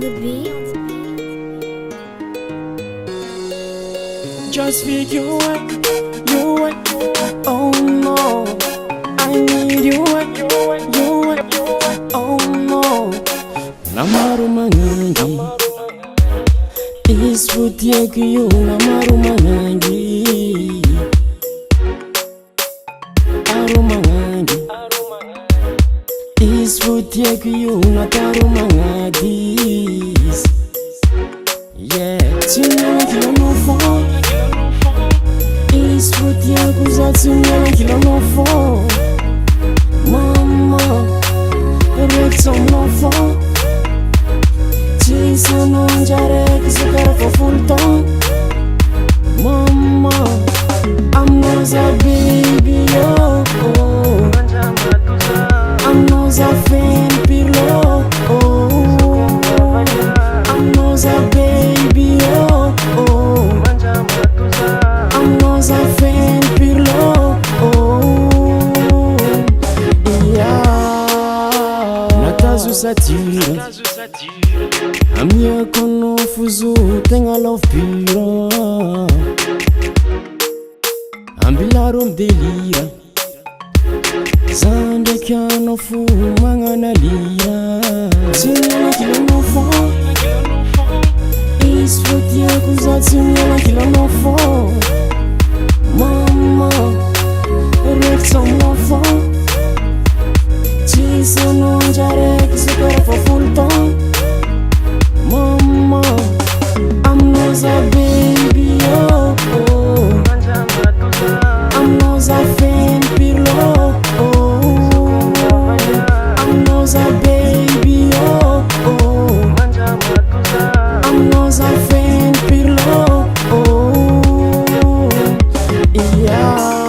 the beat. Just for you, oh no, I need you, oh no. Namaru mangangi, isputie kiyo namaru mangangi, aru mangangi, isputie kiyo nataru mangagis. Yeah, tinyana kila nofo, isputie kuza tinyana kila nofo. Mama, erekson nofo. Sono un giare che si cara for full time. Mama, I'm not a baby, oh, oh. I'm not a fan pillow, oh. I'm not a baby, oh, oh. I'm not a fan pillow, oh. Yeah, natazu satira. Amia kono fuzu tenga love pura. Ambilarum delira. Zande kiano fu mangana lira. Tinyana kila nofo. Isfutia kuza tinyana kila nofo. Mama, erekson nofo. Chisa no jare kisukara for full time. Mama, I'm not a baby, oh, oh. I'm not a fan pillow, oh. I'm not a baby, oh, oh. I'm not a fan pillow, oh. Yeah.